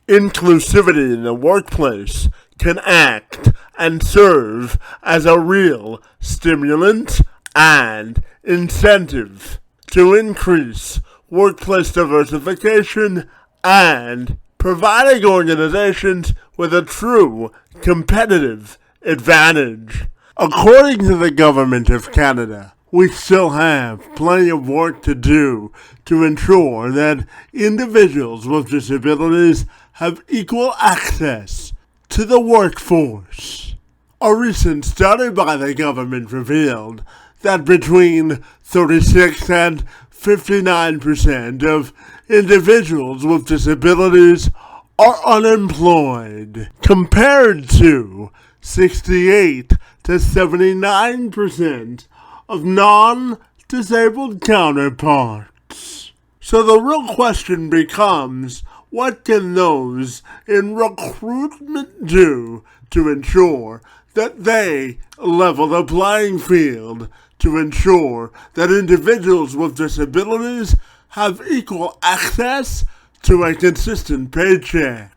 Inclusivity in the workplace can act and serve as a real stimulant and incentive to increase workplace diversification and providing organizations with a true competitive advantage. According to the Government of Canada, we still have plenty of work to do to ensure that individuals with disabilities have equal access to the workforce. A recent study by the government revealed that between 36 and 59% of individuals with disabilities are unemployed, compared to 68 to 79% of non-disabled counterparts. So the real question becomes, what can those in recruitment do to ensure that they level the playing field, to ensure that individuals with disabilities have equal access to a consistent paycheck?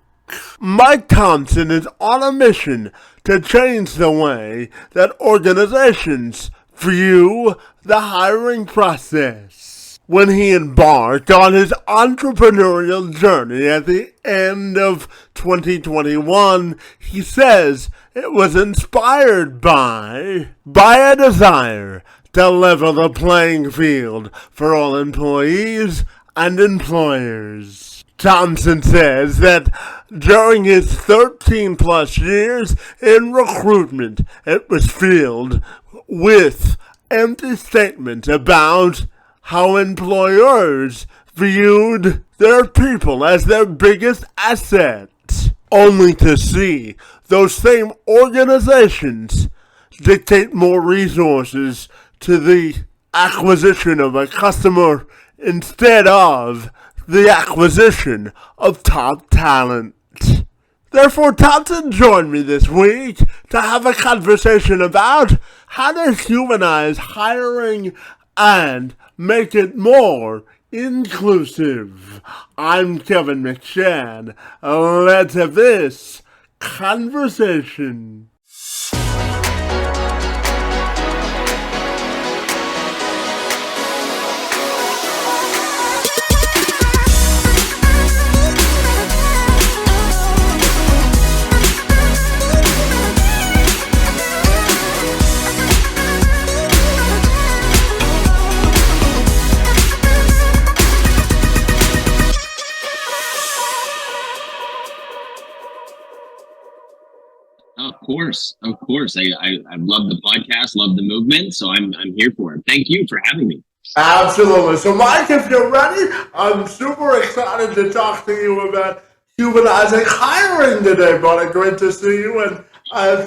Mike Thomson is on a mission to change the way that organizations view the hiring process. When he embarked on his entrepreneurial journey at the end of 2021, he says it was inspired by a desire to level the playing field for all employees and employers. Thomson says that during his 13 plus years in recruitment, it was filled with empty statements about how employers viewed their people as their biggest asset, only to see those same organizations dictate more resources to the acquisition of a customer instead of the acquisition of top talent. Therefore, Thomson joined me this week to have a conversation about how to humanize hiring and make it more inclusive. I'm Kevin McShane. Let's have this conversation. Of course. I love the podcast, love the movement, so I'm here for it. Thank you for having me. Absolutely. So, Mike, if you're ready, I'm super excited to talk to you about humanizing hiring today, buddy. Great to see you, and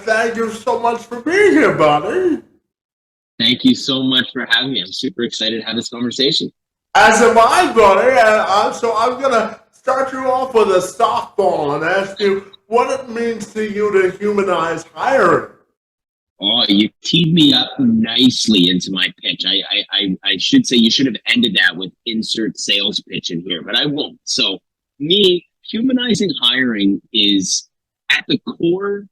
thank you so much for being here, buddy. Thank you so much for having me. I'm super excited to have this conversation. As am I, buddy. So I'm going to start you off with a softball and ask you what it means to you to humanize hiring. Oh, you teed me up nicely into my pitch. I should say you should have ended that with insert sales pitch in here, but I won't. So me, humanizing hiring is at the core.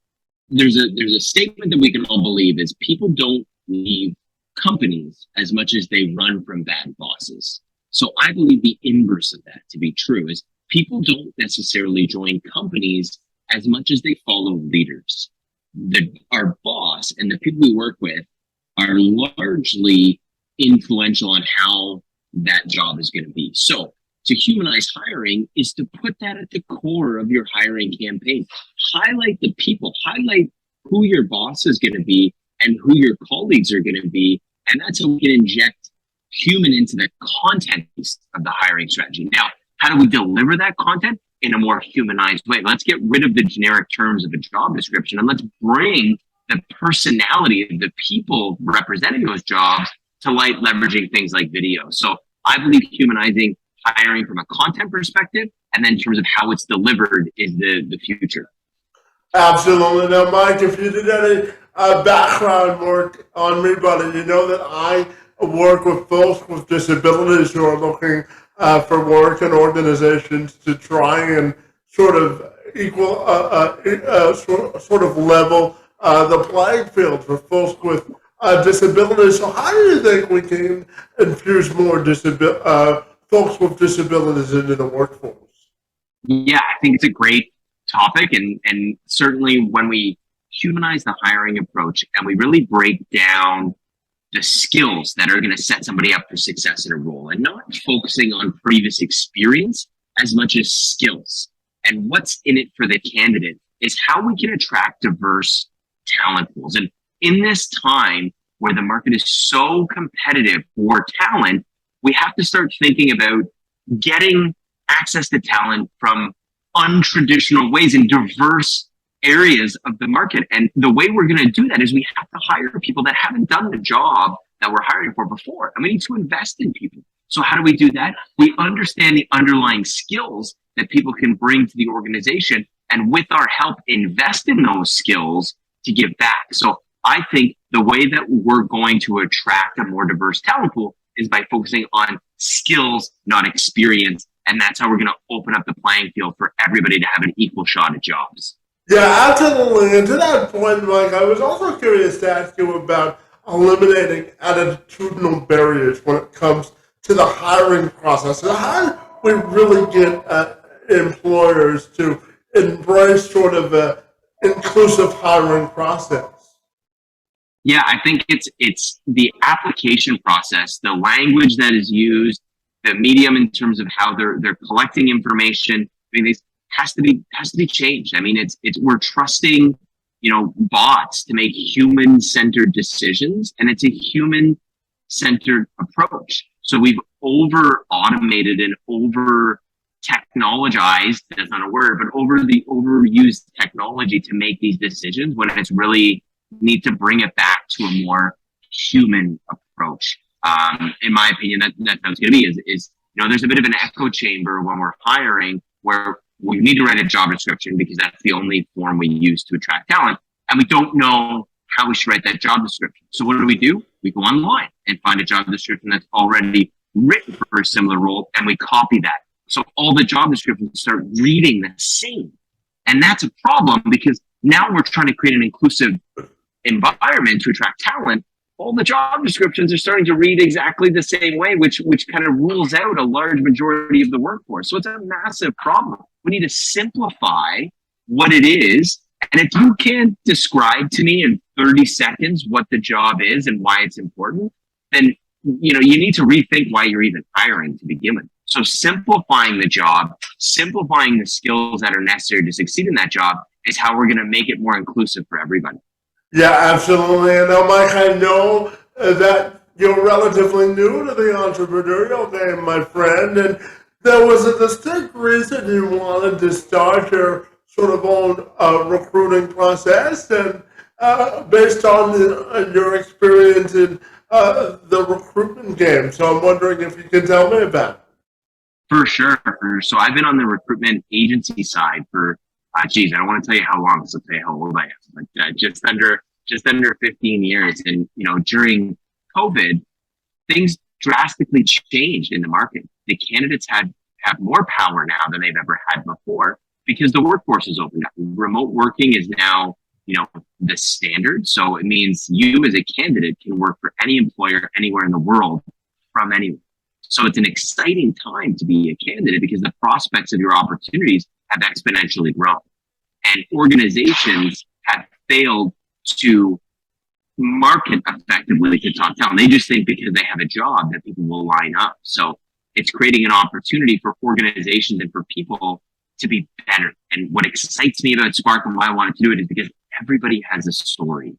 There's a statement that we can all believe is people don't leave companies as much as they run from bad bosses. So I believe the inverse of that to be true is people don't necessarily join companies as much as they follow leaders. Our boss and the people we work with are largely influential on how that job is going to be. So to humanize hiring is to put that at the core of your hiring campaign. Highlight the people, highlight who your boss is going to be and who your colleagues are going to be. And that's how we can inject human into the content of the hiring strategy. Now, how do we deliver that content in a more humanized way? Let's get rid of the generic terms of a job description and let's bring the personality of the people representing those jobs to light, leveraging things like video. So I believe humanizing hiring from a content perspective and then in terms of how it's delivered is the future. Absolutely. Now, Mike, if you did any background work on me, buddy, you know that I work with folks with disabilities who are looking for work in organizations to try and sort of equal, sort of level the playing field for folks with disabilities. So how do you think we can infuse more folks with disabilities into the workforce? Yeah, I think it's a great topic, and certainly when we humanize the hiring approach and we really break down the skills that are going to set somebody up for success in a role and not focusing on previous experience as much as skills and what's in it for the candidate is how we can attract diverse talent pools. And in this time where the market is so competitive for talent, we have to start thinking about getting access to talent from untraditional ways in diverse areas of the market. And the way we're going to do that is we have to hire people that haven't done the job that we're hiring for before. And we need to invest in people. So how do we do that? We understand the underlying skills that people can bring to the organization. And with our help, invest in those skills to give back. So I think the way that we're going to attract a more diverse talent pool is by focusing on skills, not experience. And that's how we're going to open up the playing field for everybody to have an equal shot at jobs. Yeah, absolutely. And to that point, Mike, I was also curious to ask you about eliminating attitudinal barriers when it comes to the hiring process. So how do we really get employers to embrace sort of a inclusive hiring process? Yeah, I think it's the application process, the language that is used, the medium in terms of how they're collecting information. I mean, this has to be changed. I mean, it's we're trusting, bots to make human-centered decisions, and it's a human-centered approach. So we've over automated and over technologized, that's not a word, but overused technology to make these decisions when it's really need to bring it back to a more human approach. In my opinion, that's how it's going to be is there's a bit of an echo chamber when we're hiring where we need to write a job description because that's the only form we use to attract talent. And we don't know how we should write that job description. So what do? We go online and find a job description that's already written for a similar role, and we copy that. So all the job descriptions start reading the same. And that's a problem because now we're trying to create an inclusive environment to attract talent. All the job descriptions are starting to read exactly the same way, which kind of rules out a large majority of the workforce. So it's a massive problem. We need to simplify what it is. And if you can't describe to me in 30 seconds what the job is and why it's important, then you need to rethink why you're even hiring to begin with. So simplifying the job, simplifying the skills that are necessary to succeed in that job is how we're going to make it more inclusive for everybody. Yeah, absolutely. And now, Mike, I know that you're relatively new to the entrepreneurial game, my friend, and there was a distinct reason you wanted to start your sort of own recruiting process, and based on your experience in the recruitment game. So I'm wondering if you can tell me about it. For sure. So I've been on the recruitment agency side for I don't want to tell you how long, so I'll tell you how old I am. But just under 15 years. And, during COVID, things drastically changed in the market. The candidates have more power now than they've ever had before because the workforce is opened up. Remote working is now, the standard. So it means you as a candidate can work for any employer anywhere in the world from anywhere. So it's an exciting time to be a candidate because the prospects of your opportunities have exponentially grown. And organizations have failed to market effectively to top talent. They just think because they have a job that people will line up. So it's creating an opportunity for organizations and for people to be better. And what excites me about Spark and why I wanted to do it is because everybody has a story.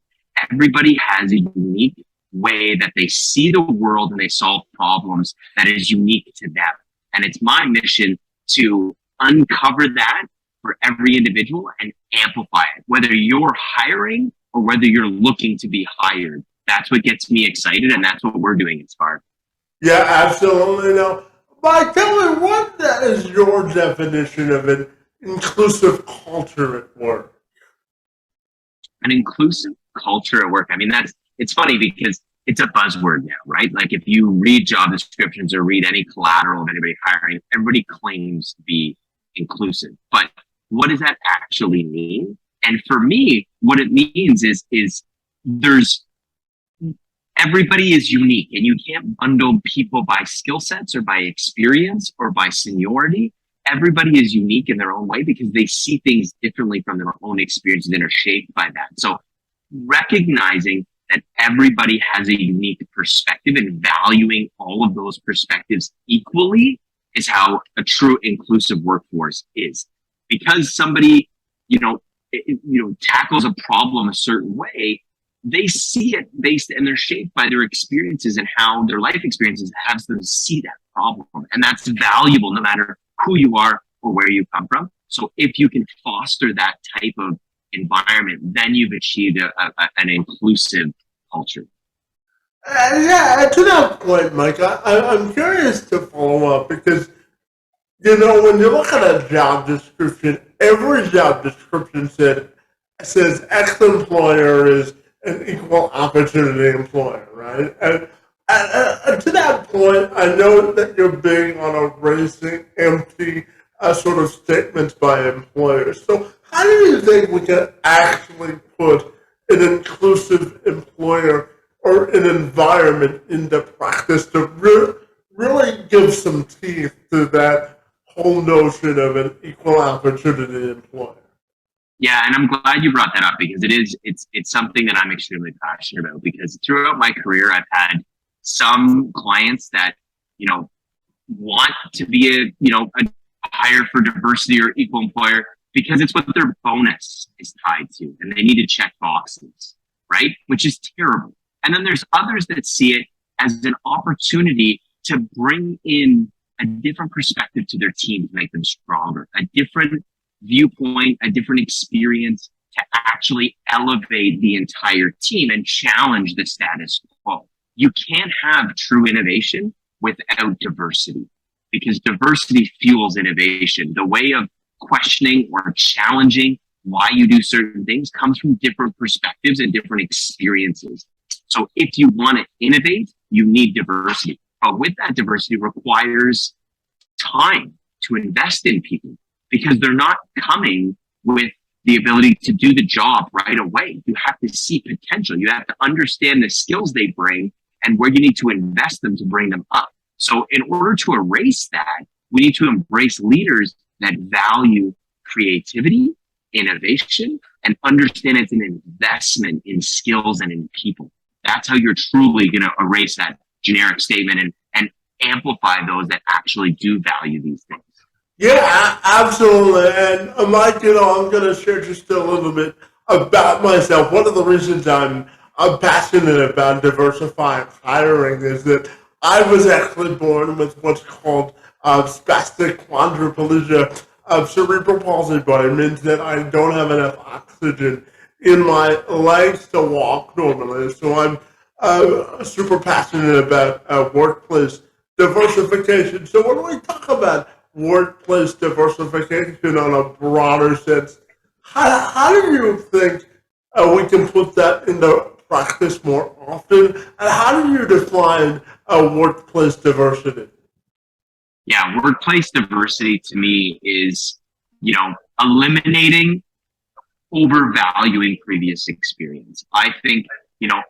Everybody has a unique way that they see the world and they solve problems that is unique to them. And it's my mission to uncover that for every individual and amplify it, whether you're hiring or whether you're looking to be hired. That's what gets me excited, and that's what we're doing at Spark. Yeah, absolutely. Now, Mike, tell me, what is your definition of an inclusive culture at work? An inclusive culture at work. I mean, it's funny because it's a buzzword now, right? Like if you read job descriptions or read any collateral of anybody hiring, everybody claims to be inclusive. But what does that actually mean? And for me, what it means is there's everybody is unique, and you can't bundle people by skill sets or by experience or by seniority. Everybody is unique in their own way because they see things differently from their own experiences and are shaped by that. So recognizing that everybody has a unique perspective and valuing all of those perspectives equally is how a true inclusive workforce is. Because somebody, tackles a problem a certain way, they see it based and they're shaped by their experiences and how their life experiences has them see that problem. And that's valuable no matter who you are or where you come from. So if you can foster that type of environment, then you've achieved an inclusive culture. To that point, Mike, I'm curious to follow up because, when you look at a job description, every job description says ex-employer is an equal opportunity employer, right? And to that point, I know that you're big on erasing empty sort of statements by employers. So how do you think we can actually put an inclusive employer or an environment into practice to really give some teeth to that whole notion of an equal opportunity employer? Yeah, and I'm glad you brought that up because it's something that I'm extremely passionate about, because throughout my career I've had some clients that, want to be a hire for diversity or equal employer because it's what their bonus is tied to and they need to check boxes, right? Which is terrible. And then there's others that see it as an opportunity to bring in a different perspective to their team to make them stronger, a different viewpoint, a different experience to actually elevate the entire team and challenge the status quo. You can't have true innovation without diversity, because diversity fuels innovation. The way of questioning or challenging why you do certain things comes from different perspectives and different experiences. So if you want to innovate, you need diversity. But with that diversity requires time to invest in people, because they're not coming with the ability to do the job right away. You have to see potential. You have to understand the skills they bring and where you need to invest them to bring them up. So in order to erase that, we need to embrace leaders that value creativity, innovation, and understand it's an investment in skills and in people. That's how you're truly going to erase that generic statement and amplify those that actually do value these things. Yeah, absolutely. And Mike, I'm going to share just a little bit about myself. One of the reasons I'm passionate about diversifying hiring is that I was actually born with what's called spastic quadriplegia of cerebral palsy, but it means that I don't have enough oxygen in my legs to walk normally. So I'm super passionate about workplace diversification. So when we talk about workplace diversification on a broader sense, how do you think we can put that into practice more often? And how do you define workplace diversity? Yeah, workplace diversity to me is, eliminating overvaluing previous experience. I think,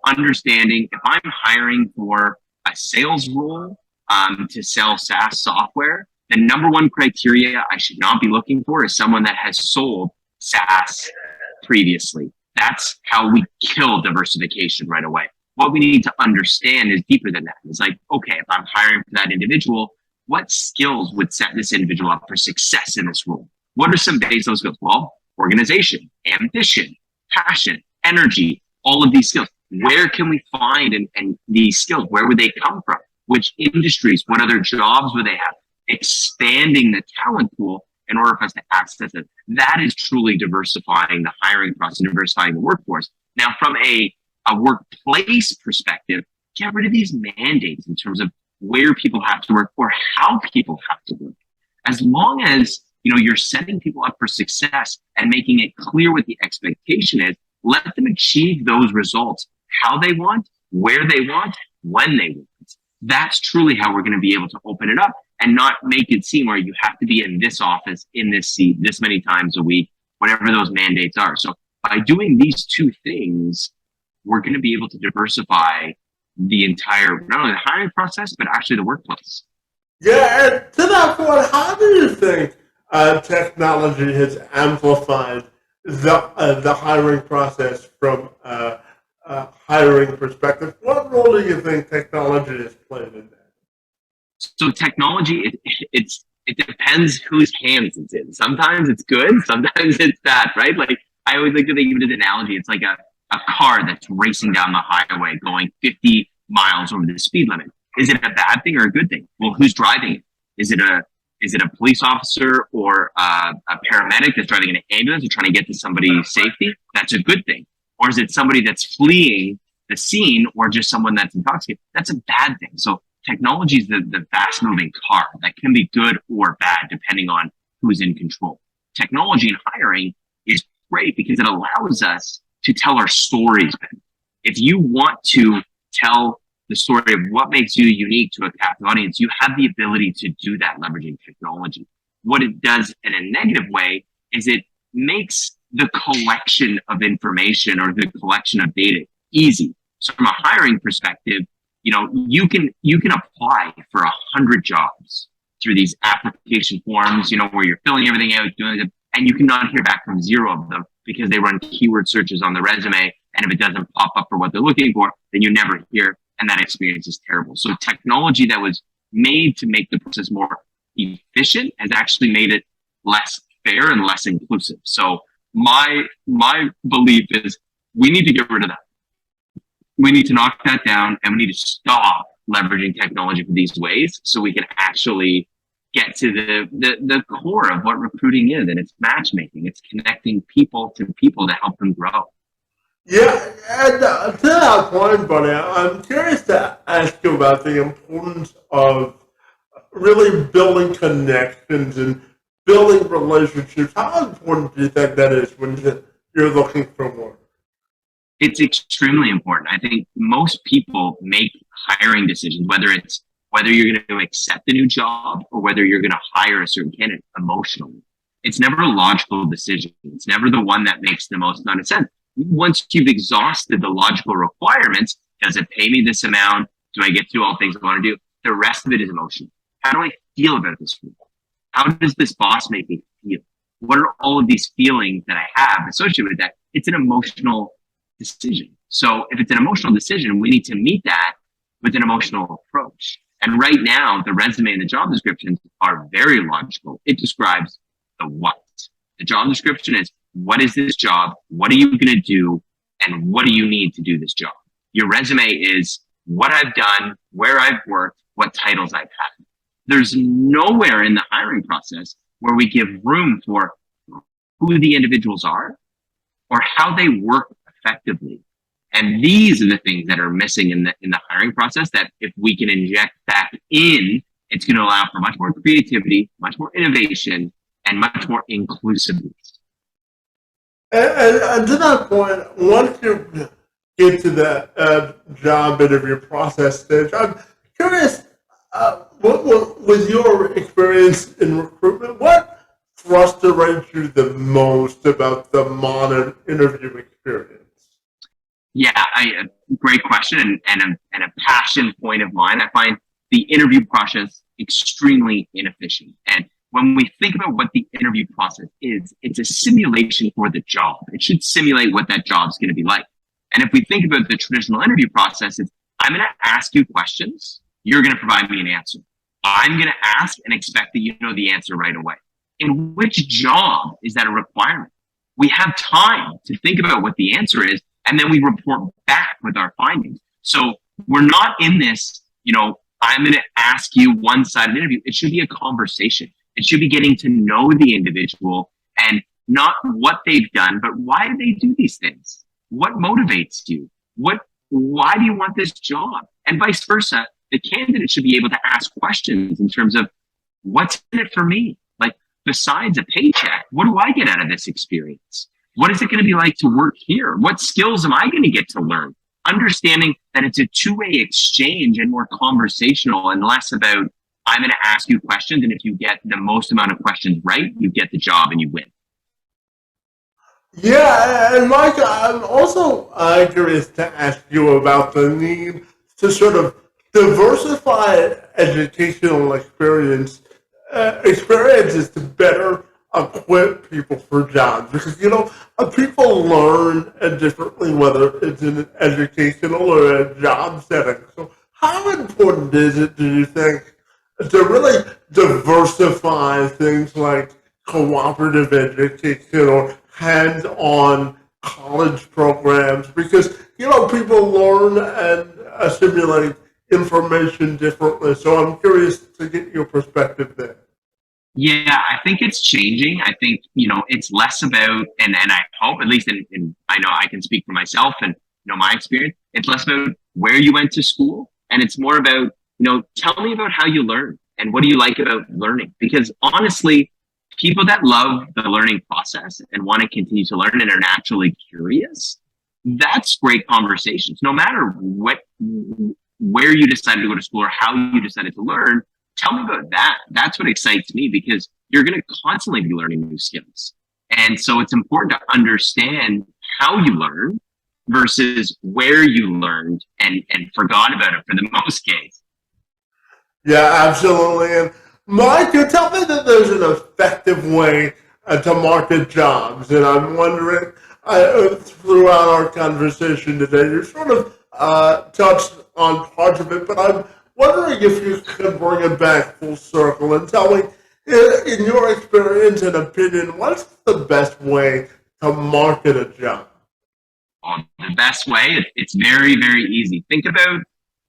understanding if I'm hiring for a sales role to sell SaaS software, the number one criteria I should not be looking for is someone that has sold SaaS previously. That's how we kill diversification right away. What we need to understand is deeper than that. It's like, okay, if I'm hiring for that individual, what skills would set this individual up for success in this role? What are some base those skills? Well, organization, ambition, passion, energy, all of these skills. Where can we find and these skills? Where would they come from? Which industries? What other jobs would they have? Expanding the talent pool in order for us to access it. That is truly diversifying the hiring process, diversifying the workforce. Now, from a workplace perspective, get rid of these mandates in terms of where people have to work or how people have to work. As long as you're setting people up for success and making it clear what the expectation is, let them achieve those results how they want, where they want, when they want. That's truly how we're going to be able to open it up and not make it seem where you have to be in this office, in this seat, this many times a week, whatever those mandates are. So by doing these two things, we're going to be able to diversify the entire, not only the hiring process, but actually the workplace. Yeah, and to that point, how do you think technology has amplified the hiring process from a hiring perspective? What role do you think technology has played in that? So technology, it depends whose hands it's in. Sometimes it's good, sometimes it's bad, right? Like I always like to think of it as an analogy. It's like a car that's racing down the highway going 50 miles over the speed limit. Is it a bad thing or a good thing? Well, who's driving it? Is it a police officer or a paramedic that's driving an ambulance or trying to get to somebody's safety? That's a good thing. Or is it somebody that's fleeing the scene or just someone that's intoxicated? That's a bad thing. So technology is the fast moving car that can be good or bad depending on who's in control. Technology in hiring is great because it allows us to tell our stories better. If you want to tell the story of what makes you unique to a captive audience, you have the ability to do that leveraging technology. What it does in a negative way is it makes the collection of information or the collection of data easy. So from a hiring perspective, you can apply for 100 jobs through these application forms, where you're filling everything out, doing it, and you cannot hear back from 0 of them because they run keyword searches on the resume. And if it doesn't pop up for what they're looking for, then you never hear. And that experience is terrible. So technology that was made to make the process more efficient has actually made it less fair and less inclusive. So my belief is we need to get rid of that. We need to knock that down and we need to stop leveraging technology for these ways so we can actually get to the core of what recruiting is. And it's matchmaking. It's connecting people to help them grow. Yeah, and to that point, buddy, I'm curious to ask you about the importance of really building connections and building relationships. How important do you think that is when you're looking for work? It's extremely important. I think most people make hiring decisions, whether you're going to accept a new job or whether you're going to hire a certain candidate emotionally. It's never a logical decision. It's never the one that makes the most amount of sense. Once you've exhausted the logical requirements, does it pay me this amount? Do I get to do all the things I want to do? The rest of it is emotion. How do I feel about this group? How does this boss make me feel? What are all of these feelings that I have associated with that? It's an emotional decision. So if it's an emotional decision, we need to meet that with an emotional approach. And right now, the resume and the job descriptions are very logical. It describes the what. The job description is, what is this job? What are you going to do? And what do you need to do this job? Your resume is what I've done, where I've worked, what titles I've had. There's nowhere in the hiring process where we give room for who the individuals are or how they work effectively. And these are the things that are missing in the hiring process that if we can inject back in, it's going to allow for much more creativity, much more innovation, and much more inclusiveness. And to that point, once you get to the job interview process stage, I'm curious, what was your experience in recruitment? What frustrates you the most about the modern interview experience? Yeah, great question and a passion point of mine. I find the interview process extremely inefficient. And when we think about what the interview process is, it's a simulation for the job. It should simulate what that job is going to be like. And if we think about the traditional interview process, it's I'm going to ask you questions. You're going to provide me an answer. I'm going to ask and expect that you know the answer right away. In which job is that a requirement? We have time to think about what the answer is, and then we report back with our findings. So we're not in this, I'm going to ask you one-sided interview. It should be a conversation. It should be getting to know the individual and not what they've done, but why do they do these things? What motivates you? Why do you want this job? And vice versa. The candidate should be able to ask questions in terms of what's in it for me? Like besides a paycheck, what do I get out of this experience? What is it going to be like to work here? What skills am I going to get to learn? Understanding that it's a two-way exchange and more conversational and less about I'm going to ask you questions, and if you get the most amount of questions right, you get the job and you win. Yeah, and Mike, I'm also curious to ask you about the need to sort of diversify educational experiences to better equip people for jobs. Because, people learn differently, whether it's in an educational or a job setting. So how important is it, do you think, to really diversify things like cooperative education or hands-on college programs? Because people learn and assimilate information differently. So I'm curious to get your perspective there. Yeah, I think it's changing. I think, it's less about, and I hope, at least I know I can speak for myself and, my experience, it's less about where you went to school. And it's more about, tell me about how you learn and what do you like about learning? Because honestly, people that love the learning process and want to continue to learn and are naturally curious, that's great conversations. No matter where you decided to go to school or how you decided to learn, tell me about that. That's what excites me, because you're going to constantly be learning new skills. And so it's important to understand how you learn versus where you learned and forgot about it for the most case. Yeah, absolutely. And Mike, you tell me that there's an effective way to market jobs, and I'm wondering, throughout our conversation today, you sort of touched on parts of it, but I'm wondering if you could bring it back full circle and tell me, in your experience and opinion, what's the best way to market a job? The best way, it's very, very easy. Think about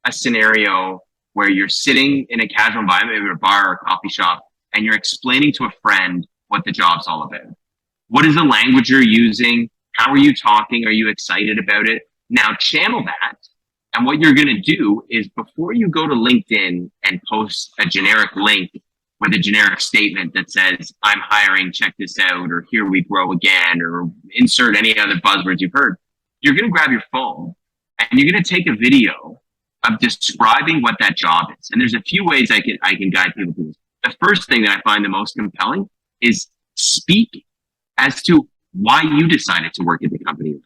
a scenario where you're sitting in a casual environment, maybe a bar or a coffee shop, and you're explaining to a friend what the job's all about. What is the language you're using? How are you talking? Are you excited about it? Now channel that. And what you're going to do is, before you go to LinkedIn and post a generic link with a generic statement that says, I'm hiring, check this out, or here we grow again, or insert any other buzzwords you've heard, you're going to grab your phone and you're going to take a video of describing what that job is. And there's a few ways I can guide people through this. The first thing that I find the most compelling is speak as to why you decided to work at the company.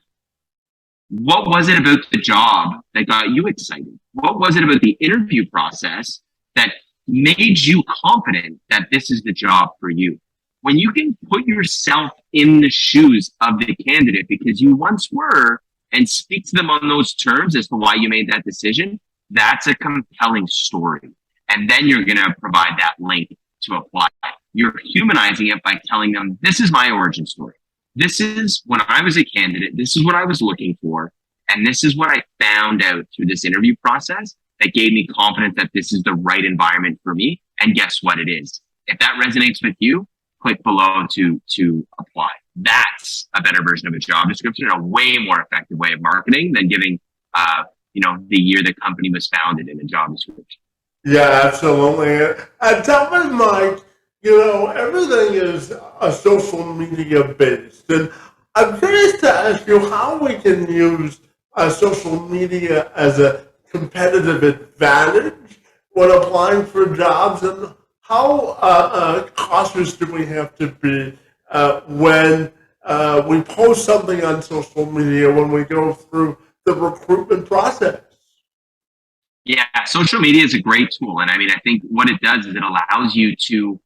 What was it about the job that got you excited? What was it about the interview process that made you confident that this is the job for you? When you can put yourself in the shoes of the candidate because you once were, and speak to them on those terms as to why you made that decision, that's a compelling story. And then you're going to provide that link to apply. You're humanizing it by telling them, this is my origin story. This is when I was a candidate. This is what I was looking for. And this is what I found out through this interview process that gave me confidence that this is the right environment for me. And guess what it is? If that resonates with you, click below to apply. That's a better version of a job description and a way more effective way of marketing than giving, the year the company was founded in a job description. Yeah, absolutely. And tell me, Mike, everything is a social media based. And I'm curious to ask you how we can use social media as a competitive advantage when applying for jobs, and how cautious do we have to be when we post something on social media when we go through the recruitment process? Yeah, social media is a great tool. And I think what it does is it allows you to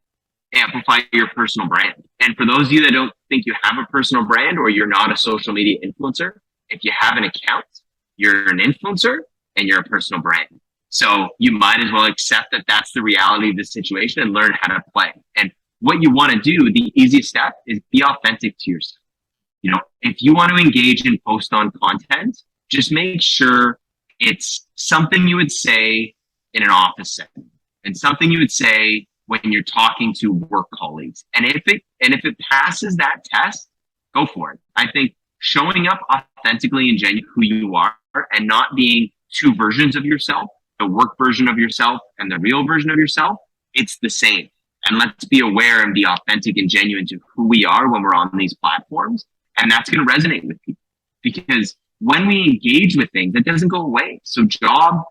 amplify your personal brand. And for those of you that don't think you have a personal brand, or you're not a social media influencer, if you have an account, you're an influencer and you're a personal brand. So you might as well accept that that's the reality of the situation and learn how to play. And what you want to do, the easiest step, is be authentic to yourself. If you want to engage and post on content, just make sure it's something you would say in an office setting and something you would say when you're talking to work colleagues. And if it passes that test, go for it. I think showing up authentically and genuinely who you are, and not being two versions of yourself, the work version of yourself and the real version of yourself, it's the same. And let's be aware and be authentic and genuine to who we are when we're on these platforms. And that's going to resonate with people, because when we engage with things, it doesn't go away. So job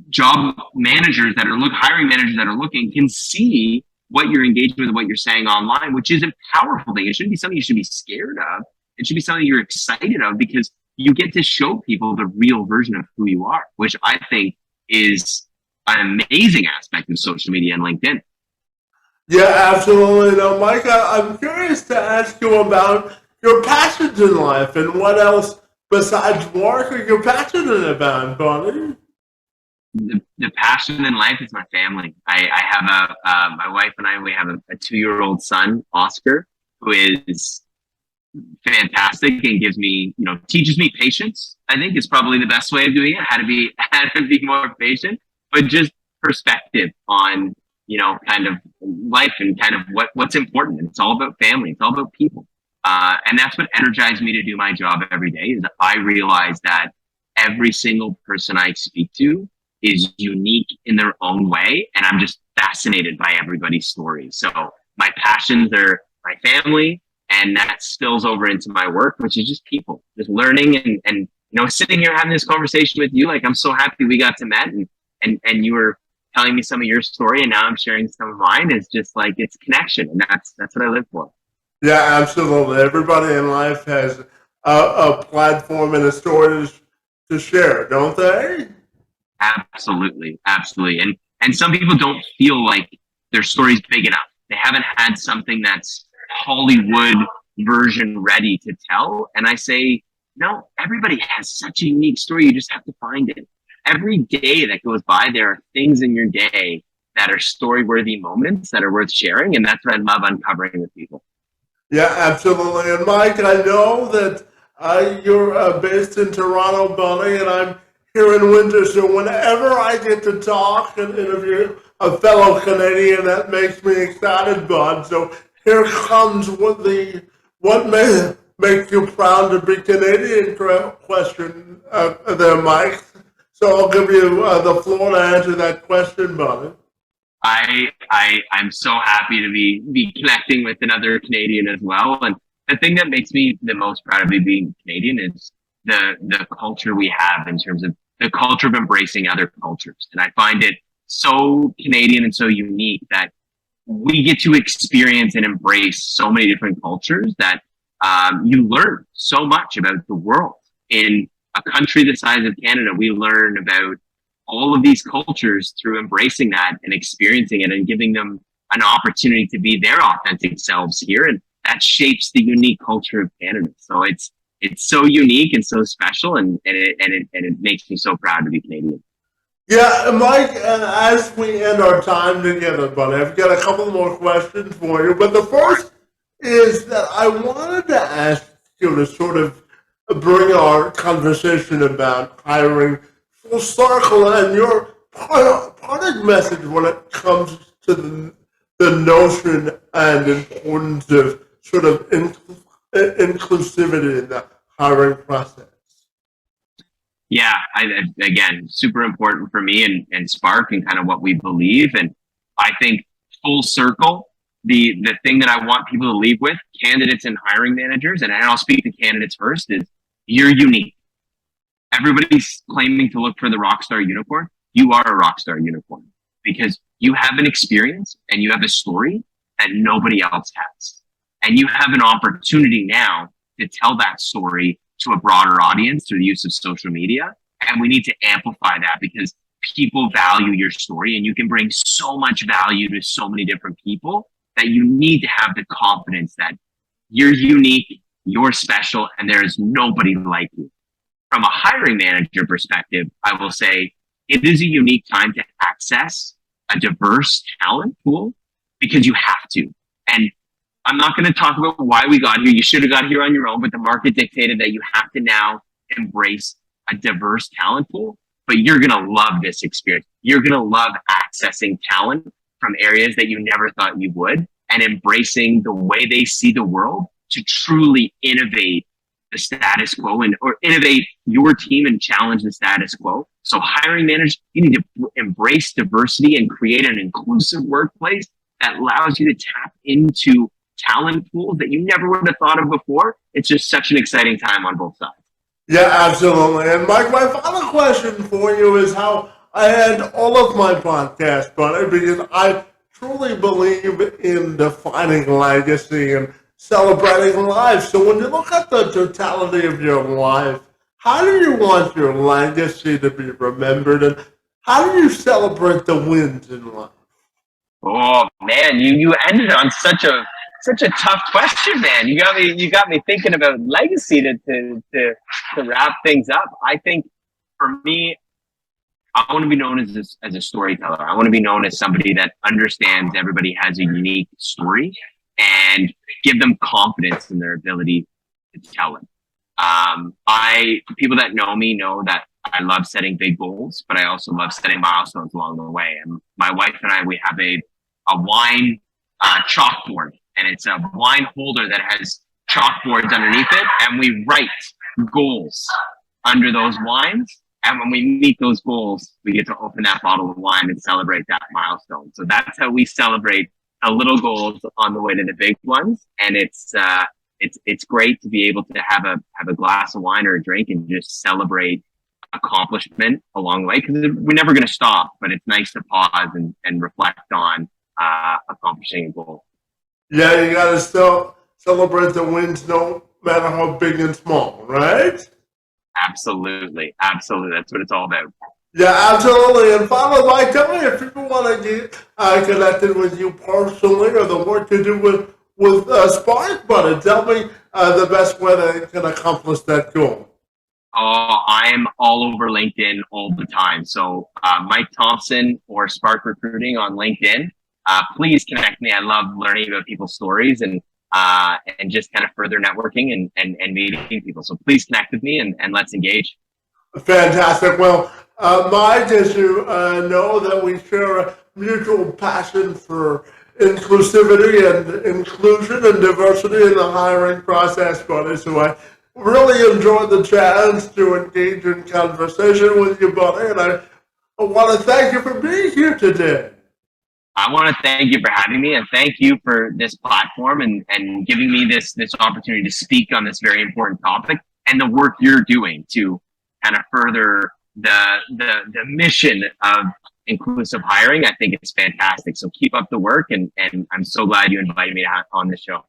job managers that are hiring managers that are looking can see what you're engaging with and what you're saying online, which is a powerful thing. It shouldn't be something you should be scared of. It should be something you're excited of because you get to show people the real version of who you are, which I think is an amazing aspect of social media and LinkedIn. Yeah, absolutely. Now, Mike, I'm curious to ask you about your passions in life and what else besides work are you passionate about, buddy? The passion in life is my family. I have my wife and I, we have a 2-year-old son, Oscar, who is fantastic and gives me, teaches me patience. I think is probably the best way of doing it. How to be more patient, but just perspective on, kind of life and kind of what's important. And it's all about family. It's all about people. And that's what energized me to do my job every day is I realize that every single person I speak to is unique in their own way. And I'm just fascinated by everybody's story. So my passions are my family, and that spills over into my work, which is just people, just learning and sitting here having this conversation with you. Like, I'm so happy we got to meet and you were telling me some of your story and now I'm sharing some of mine. It's just like, it's connection. And that's what I live for. Yeah, absolutely. Everybody in life has a platform and a story to share, don't they? Absolutely. Absolutely. And some people don't feel like their story's big enough. They haven't had something that's Hollywood version ready to tell. And I say, no, everybody has such a unique story. You just have to find it. Every day that goes by, there are things in your day that are story-worthy moments that are worth sharing. And that's what I love uncovering with people. Yeah, absolutely. And Mike, I know that you're based in Toronto, buddy, and I'm here in winter. So whenever I get to talk and interview a fellow Canadian, that makes me excited, bud. So here comes what may make you proud to be Canadian question there, Mike. So I'll give you the floor to answer that question, buddy. I'm so happy to be connecting with another Canadian as well. And the thing that makes me the most proud of being Canadian is the culture we have in terms of the culture of embracing other cultures. And I find it so Canadian and so unique that we get to experience and embrace so many different cultures that you learn so much about the world. In a country the size of Canada, we learn about all of these cultures through embracing that and experiencing it and giving them an opportunity to be their authentic selves here. And that shapes the unique culture of Canada. So it's so unique and so special, and it makes me so proud to be Canadian. Yeah, Mike, as we end our time together, buddy, I've got a couple more questions for you. But the first is that I wanted to ask you to sort of bring our conversation about hiring full circle and your product message when it comes to the notion and importance of sort of inclusivity in the hiring process. Yeah, again, super important for me and Spark and kind of what we believe. And I think full circle, the thing that I want people to leave with, candidates and hiring managers, and I'll speak to candidates first, is you're unique. Everybody's claiming to look for the rock star unicorn. You are a rock star unicorn because you have an experience and you have a story that nobody else has. And you have an opportunity now to tell that story to a broader audience through the use of social media. And we need to amplify that because people value your story and you can bring so much value to so many different people that you need to have the confidence that you're unique, you're special, and there is nobody like you. From a hiring manager perspective, I will say it is a unique time to access a diverse talent pool because you have to. And I'm not going to talk about why we got here. You should have got here on your own, but the market dictated that you have to now embrace a diverse talent pool. But you're going to love this experience. You're going to love accessing talent from areas that you never thought you would and embracing the way they see the world to truly innovate the status quo or innovate your team and challenge the status quo. So hiring managers, you need to embrace diversity and create an inclusive workplace that allows you to tap into talent pools that you never would have thought of before. It's just such an exciting time on both sides. Yeah, absolutely. And Mike, my final question for you is how and all of my podcasts, buddy, because I truly believe in defining legacy and celebrating life. So when you look at the totality of your life, how do you want your legacy to be remembered, and how do you celebrate the wins in life? Oh man, you ended on such a tough question, man. You got me thinking about legacy to wrap things up. I think for me, I want to be known as a storyteller. I want to be known as somebody that understands everybody has a unique story and give them confidence in their ability to tell it. People that know me know that I love setting big goals, but I also love setting milestones along the way. And my wife and I, we have a wine chalkboard, and it's a wine holder that has chalkboards underneath it, and we write goals under those wines. And when we meet those goals, we get to open that bottle of wine and celebrate that milestone. So that's how we celebrate the little goals on the way to the big ones. And it's great to be able to have a glass of wine or a drink and just celebrate accomplishment along the way, because we're never going to stop. But it's nice to pause and reflect on accomplishing a goal. Yeah, you gotta still celebrate the wins, no matter how big and small, right? Absolutely. That's what it's all about. Yeah, absolutely. And finally, Mike, tell me if people want to get connected with you personally or the work you do with Spark Buddy. Tell me the best way they can accomplish that goal. Oh, I'm all over LinkedIn all the time. So Mike Thomson or Spark Recruiting on LinkedIn. Please connect me. I love learning about people's stories and just kind of further networking and meeting people. So please connect with me and let's engage. Fantastic. Well, Mike, as you know, that we share a mutual passion for inclusivity and inclusion and diversity in the hiring process, buddy. So I really enjoyed the chance to engage in conversation with you, buddy, and I want to thank you for being here today. I want to thank you for having me, and thank you for this platform and giving me this opportunity to speak on this very important topic and the work you're doing to kind of further the mission of inclusive hiring. I think it's fantastic. So keep up the work, and I'm so glad you invited me on this show.